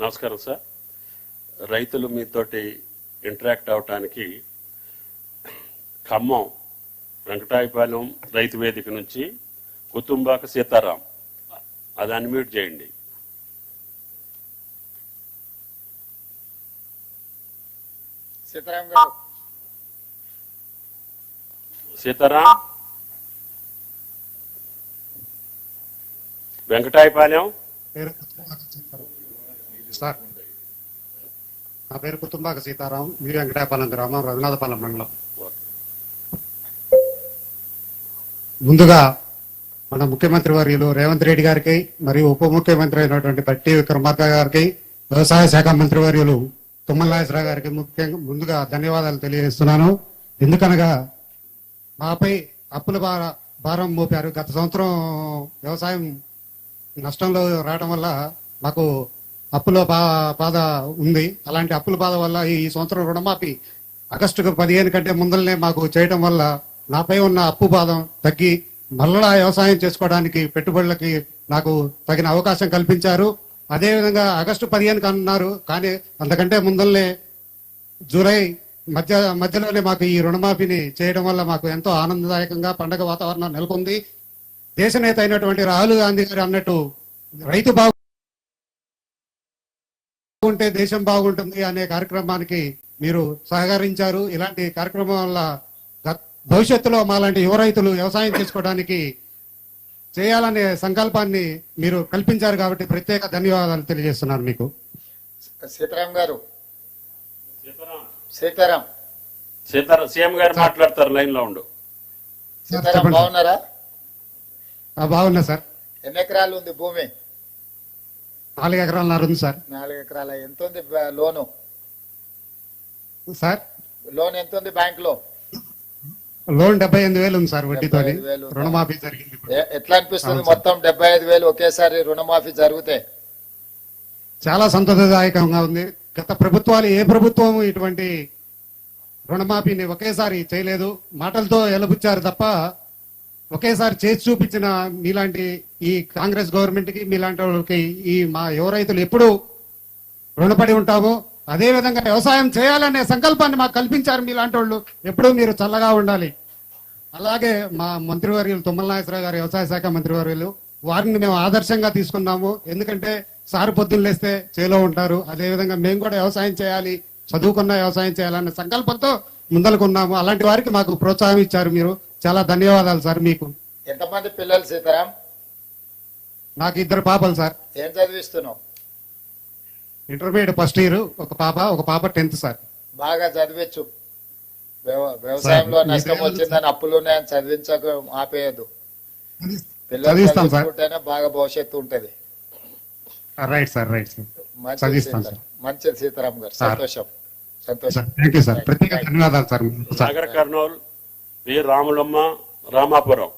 నమస్కారం సార్. రైతులు మీతోటి ఇంటరాక్ట్ అవటానికి ఖమ్మం వెంకటాయపాలెం రైతు వేదిక నుంచి కుతుంబాక సీతారాం, అది అన్మ్యూట్ చేయండి. సీతారాం వెంకటాయపాలెం. సార్, నా పేరు కుతుంబాక సీతారాం, మీ వెంకటాయపాలెం గ్రామం, రఘునాథపాలెం మండలం. ముందుగా మన ముఖ్యమంత్రి వర్యులు రేవంత్ రెడ్డి గారికి మరియు ఉప ముఖ్యమంత్రి అయినటువంటి బట్టి విక్రమార్క గారికి, వ్యవసాయ శాఖ మంత్రి వర్యులు తుమ్మల నాగేశ్వరరావు గారికి ముందుగా ధన్యవాదాలు తెలియజేస్తున్నాను. ఎందుకనగా మాపై అప్పుల భారం మోపారు. గత సంవత్సరం వ్యవసాయం నష్టంలో రావడం వల్ల మాకు అప్పుల బాధ ఉంది. అలాంటి అప్పుల బాధ వల్ల ఈ సంవత్సరం రుణమాఫీ ఆగస్టు 15 కంటే ముందరనే మాకు చేయడం వల్ల నాపై ఉన్న అప్పు బాధ తగ్గి మళ్ళా వ్యవసాయం చేసుకోవడానికి పెట్టుబడులకి నాకు తగిన అవకాశం కల్పించారు. అదేవిధంగా ఆగస్టు 15 అన్నారు, కానీ అంతకంటే ముందరనే జూలై మధ్యలోనే మాకు ఈ రుణమాఫీని చేయడం వల్ల మాకు ఎంతో ఆనందదాయకంగా పండగ వాతావరణం నెలకొంది. దేశ నేత అయినటువంటి రాహుల్ గాంధీ గారు అన్నట్టు రైతు బాగుంటే దేశం బాగుంటుంది అనే కార్యక్రమానికి మీరు సహకరించారు. ఇలాంటి కార్యక్రమం వల్ల భవిష్యత్తులో మాలాంటి యువ రైతులు వ్యవసాయం చేసుకోవడానికి చేయాలనే సంకల్పాన్ని మీరు కల్పించారు కాబట్టి ప్రత్యేక ధన్యవాదాలు తెలియజేస్తున్నాను మీకు. సీతారాం గారు, సీఎం గారు మాట్లాడతారు, లైన్ లో ఉండు. సీతారాం బాగున్నారా? బాగున్నా సార్. ఎన్ని ఎకరాలు ఉంది భూమి? 4 ఎకరాలన్నర ఉంది సార్. 4 ఎకరాల. ఎంత ఉంది లోను సార్? లోన్ ఎంత ఉంది బ్యాంక్ లో? లోన్ 75,000 ఉంది సార్, వడ్డీతో రుణమాఫీ జరిగింది. ఎట్లా అనిపిస్తుంది మొత్తం 75,000 ఒకేసారి రుణమాఫీ జరిగితే? చాలా సంతోషదాయకంగా ఉంది. గత ప్రభుత్వాలు ఏ ప్రభుత్వం ఇటువంటి రుణమాఫీని ఒకేసారి చేయలేదు. మాటలతో ఎలబుచ్చారు తప్ప ఒకేసారి చేసి చూపించిన మీలాంటి ఈ కాంగ్రెస్ గవర్నమెంట్ కి, మీలాంటి వాళ్ళకి ఈ మా యువ రైతులు ఎప్పుడూ రుణపడి ఉంటాము. అదే విధంగా వ్యవసాయం చేయాలనే సంకల్పాన్ని మాకు కల్పించారు మీలాంటి వాళ్ళు. ఎప్పుడూ మీరు చల్లగా ఉండాలి. అలాగే మా మంత్రివర్యులు తుమ్మల నాగేశ్వరరావు గారు, వ్యవసాయ శాఖ మంత్రివర్యులు, వారిని మేము ఆదర్శంగా తీసుకున్నాము. ఎందుకంటే సారు పొద్దున్న లేస్తే చేలో ఉంటారు. అదేవిధంగా మేము కూడా వ్యవసాయం చేయాలి, చదువుకున్న వ్యవసాయం చేయాలనే సంకల్పంతో ముందలుకున్నాము. అలాంటి వారికి మాకు ప్రోత్సాహం ఇచ్చారు మీరు. చాలా ధన్యవాదాలు సార్ మీకు. ఎంతమంది పిల్లలు సీతారాం? నాకు 2 పాపలు సార్. ఏం చదివిస్తున్నావు? ఇంటర్మీడియట్ ఫస్ట్ ఇయర్, ఒక పాప 10th సార్. బాగా చదివచ్చు. వ్యవసాయంలో నష్టం వచ్చిందని అప్పులున్నాయని చదివించక ఆపేయద్దు. పిల్లలు చదివించుకుంటేనే బాగా భవిష్యత్తు ఉంటది. Right sir, right sir. మంచిది సీతారాం గారు. సంతోషం. Thank you sir. ప్రత్యేక ధన్యవాదాలు sir. Nagar Kurnool, V Ramulamma, Ramapuram.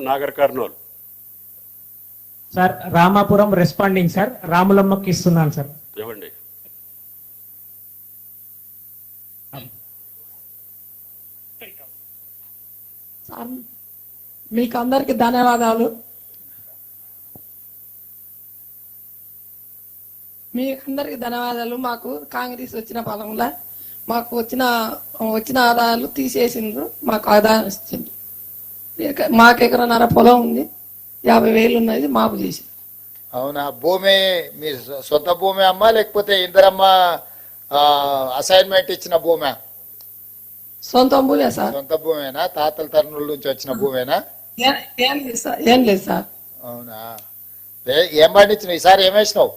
Nagar Kurnool sir. Ramapuram responding sir. రాములమ్మకి ఇస్తున్నాను సార్. ఇవ్వండి. సార్, మీకు అందరికి ధన్యవాదాలు. మాకు కాంగ్రెస్ వచ్చిన పాలనలో మాకు వచ్చిన ఆదాయాలు తీసేసిండ్రు. మాకు ఆదాయం ఇచ్చిండ్రు. మాకు 1.5 ఎకరాల పొలం ఉంది, 50,000 ఉన్నది మాపు చేసి. అవునా? భూమి మీ సొంత భూమి అమ్మా, లేకపోతే ఇందరమ్మ అసైన్మెంట్ ఇచ్చిన భూమి? సొంత భూమే సార్. సొంత భూమేనా? తాతల తరుణుల నుంచి వచ్చిన భూమేనా? ఏం లేదు సార్. అవునా? ఏం పండించిన ఈసారి? ఏమేసినావు?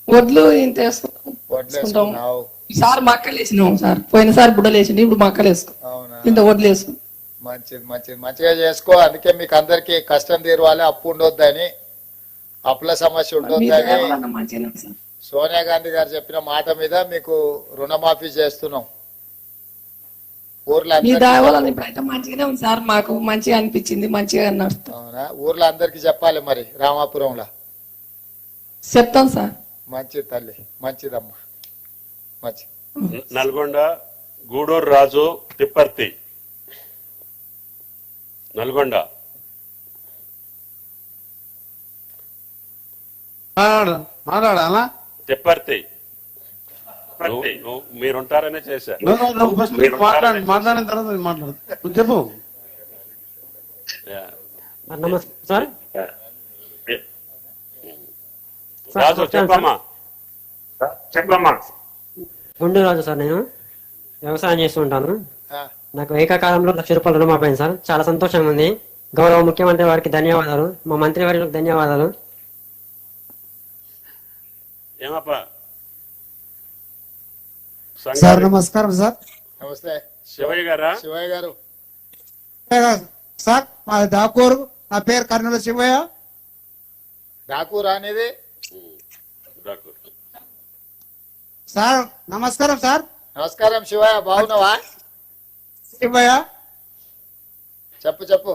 వడ్లు ఇంత వేసుకుంటాము. ఈసారి మక్కలు వేసినాము సార్. పోయినసారి బుడ్డలు వేసింది, ఇప్పుడు మక్కలు వేసుకున్నాం. అవునా? ఇంత వడ్లు వేసుకున్నాం. మంచిగా చేసుకో. అందుకే మీకు అందరికి కష్టం తీరవాలి, అప్పు ఉండొద్దని, అప్పుల సమస్య ఉండొద్దని సోనియా గాంధీ గారు చెప్పిన మాట మీద మీకు రుణమాఫీ చేస్తున్నాం. ఊర్లో మంచిగానే ఉంది సార్. మాకు మంచిగా అనిపించింది, మంచిగా నడుస్తాం. అవునా? ఊర్లో అందరికి చెప్పాలి మరి. రామాపురంలో చెప్తాం సార్. మంచిది తల్లి, మంచిదమ్మా, మంచిది. నల్గొండ గూడూరు రాజు తిప్పర్తి. నల్గొండ మాట్లాడాలా తిప్పర్తి మీరుంటారనే చేశా. మాట్లాడిన తర్వాత నేను మాట్లాడదు. నువ్వు చెప్పు. యా. నమస్తే సార్. రాజు చెప్పమ్మా. గుండు రాజు సార్. నేను వ్యవసాయం చేస్తూ ఉంటాను. ఆ, నాకు ఏకకాలంలో 1,00,000 రూపాయలు రుణమాఫీ అయింది సార్. చాలా సంతోషంగా ఉంది. గౌరవ ముఖ్యమంత్రి వారికి ధన్యవాదాలు, మా మంత్రి వారికి ధన్యవాదాలు. ఏమప్పా సార్ సంగారెడ్డి నమస్కారం సార్. నమస్తే శివయ్య గారా? శివయ్య గారు. సార్ మా దాకూరు, నా పేరు కర్నూలు శివయ్య. డాకూర్ అనేది డాక్టర్. సార్ నమస్కారం సార్. నమస్కారం శివయ్య, బాగున్నావా? శివయ్య చెప్పు చెప్పు.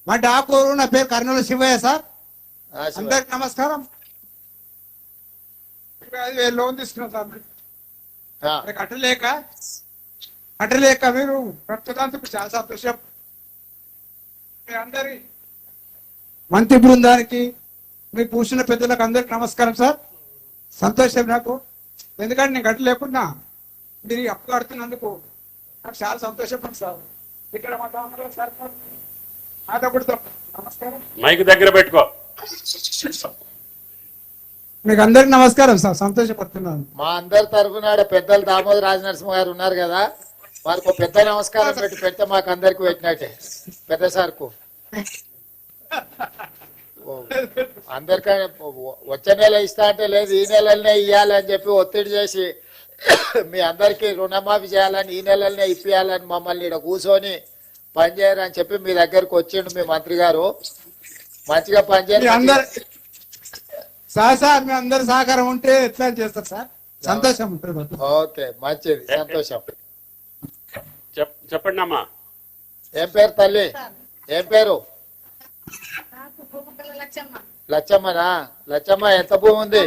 మా డాకూరు, నా పేరు కర్నూలు శివయ్య సార్. ఆ, శివయ్య. అందరికి నమస్కారం. 5,000 లోన్ తీసుకున్నాం సార్. ఆ, మరి కట్టలేక మీరు కట్టడానికి చాలా సంతోషం. మీ అందరి మంత్రి బృందానికి, మీ కూర్చున్న పెద్దలకు అందరికి నమస్కారం సార్. సంతోషం నాకు, ఎందుకంటే నేను కట్టలేకున్నా మీరు ఈ అప్పు కడుతున్నందుకు నాకు చాలా సంతోషం సార్. ఇక్కడ మా తమ్ముడు సార్ మాట్లాడుతాం. నమస్కారం. మైక్ దగ్గర పెట్టుకో. మీకు అందరికి నమస్కారం సార్. సంతోషపడుతున్నాను. మా అందరి తరఫున పెద్దలు దామోదర రాజనరసింహ గారు ఉన్నారు కదా, వారికి ఒక పెద్ద నమస్కారం పెడితే మాకు అందరికి పెట్టినట్టే. పెద్ద సార్కు అందరికీ వచ్చే నెల ఇస్తా అంటే లేదు, ఈ నెలలనే ఇవ్వాలని చెప్పి ఒత్తిడి చేసి మీ అందరికీ రుణమాఫీ చేయాలని, ఈ నెలలనే ఇప్పియాలని మమ్మల్ని ఇక్కడ కూర్చొని పనిచేయరని చెప్పి మీ దగ్గరకు వచ్చిండు మీ మంత్రి గారు. మంచిగా మీ పనిచేయండి. అందరు సార్ మీ అందరి సహకారం ఉంటే ఎట్లా చేస్తారు సార్. సంతోషం ఉంటుంది. ఓకే, మంచిది, సంతోషం. చెప్పండి అమ్మా. ఏం పేరు తల్లి? ఏం పేరు? లచ్చమ్మనా? లచ్చమ్మ, ఎంత భూమి ఉంది?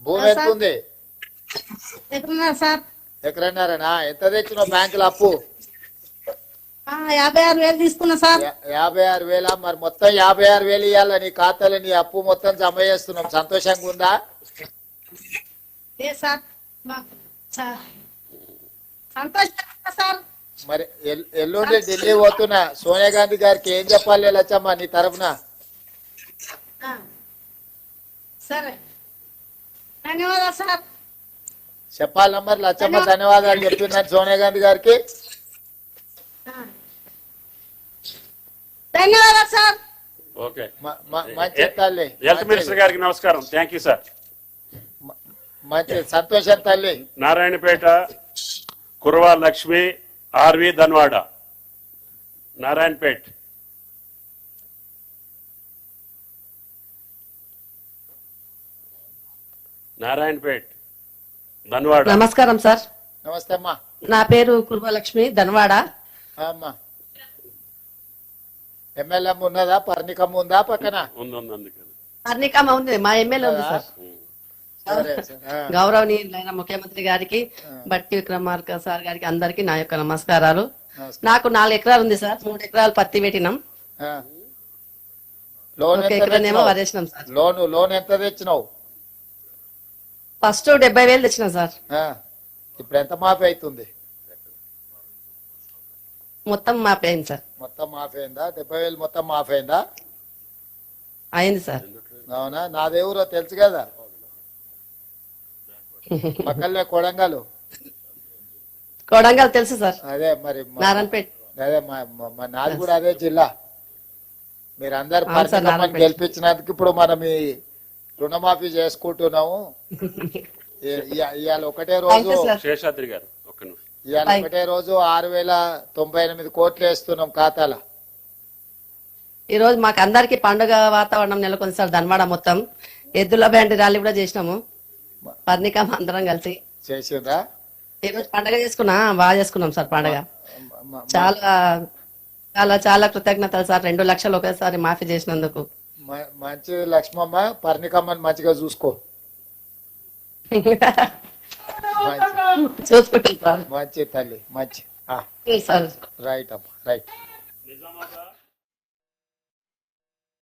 భూమి ఎంత ఉంది? సార్ ఎకరన్నారనా? ఎంత తెచ్చినావు బ్యాంకులో అప్పు? 56,000 తీసుకున్నా సార్. 56,000. మరి మొత్తం 56,000 ఇవ్వాలా నీ ఖాతాలో? నీ అప్పు మొత్తం జమ చేస్తున్నాం. సంతోషంగా ఉందా? ఏ సార్ సంతోషం సార్. మరి ఎల్లుండి ఢిల్లీ పోతున్నా, సోనియా గాంధీ గారికి ఏం చెప్పాలి లచ్చమ్మ నీ తరఫున? సరే, ధన్యవాదాలు సార్. చెప్పాలి మరి లచ్చమ్మ ధన్యవాదాలు చెప్పిందని సోనియా గాంధీ గారికి. ధన్యవాదాలు సార్. ఓకే. మంచి తల్లి. హెల్త్ మినిస్టర్ గారికి నమస్కారం. Thank you sir. మంచి సంతోషం తల్లి. నారాయణపేట కుర్వా లక్ష్మి ఆర్వి ధన్వాడ. నారాయణపేట్. నారాయణపేట్ ధన్వాడ. నమస్కారం సార్. నమస్తే అమ్మా. నా పేరు కుర్మలక్ష్మి, ధన్వాడ. అమ్మా, ఎమ్మెల్యే ఉన్నదా? పర్ణికమ్మ ఉందా పక్కన? ఉంది అందుకని. పర్ణికమ్మ ఉంది, మా ఎమ్మెల్యే ఉంది సార్. సరే సరే. గౌరవనీయులైన ముఖ్యమంత్రి గారికి, బట్టి విక్రమార్క సార్ గారికి అందరికి నా యొక్క నమస్కారాలు. నమస్కారం. నాకు 4 ఎకరాలు ఉంది సార్. 3 ఎకరాలు పత్తి పెట్టినాం, లోన్ 1 ఎంత ఎకరానేమో తెచ్చినావు? వరేసినాం సార్. లోన్ ఎంత తెచ్చినావు? ఫస్ట్ 70,000 తెచ్చినాం సార్. ఇప్పుడు ఎంత మాఫీ అవుతుంది? మొత్తం మాపి అయింది సార్. మొత్తం మాఫీ అయిందా? 70,000 మొత్తం మాఫీ అయిందా? అయింది సార్. అవునా? నాదేవురో తెలుసు కదా, పక్కనే కొడంగల్. కొడంగల్ తెలుసు సార్. అదే మరి నారాయణపేట. అదే నాది కూడా అదే జిల్లా. మీరు అందరు అవును సార్, నారాయణపేట. గెలిపించినందుకు ఇప్పుడు మనం ఈ రుణమాఫీ చేసుకుంటున్నాము. ఇవాళ ఒకటే రోజు, థాంక్యూ సార్. శేషాద్రి గారు ఒక్క నిమిషం. ఇవాళ ఒకటే రోజు 6,098 కోట్లు వేస్తున్నాం ఖాతాలో. ఈ రోజు మాకు అందరికి పండుగ వాతావరణం నెలకొంది సార్. ధన్వాడ మొత్తం ఎద్దుల బ్యాండ్ ర్యాలీ కూడా చేసినాము, పర్ణికమ్మ అందరం కలిసి. చేసిండ్రా? ఈ రోజు పండుగ చేసుకున్నా, బాగా చేసుకున్నాం సార్ పండుగ. చాలా చాలా చాలా కృతజ్ఞతలు సార్. 2 లక్షలు ఒకేసారి మాఫీ చేసినందుకు. మంచిది లక్ష్మమ్మ, పర్ణికమ్మని మంచిగా చూసుకో. చూసుకుంటాం సార్. మంచి తల్లి, మంచి. సార్ రైట్ అమ్మా, రైట్. నిజామాబాద్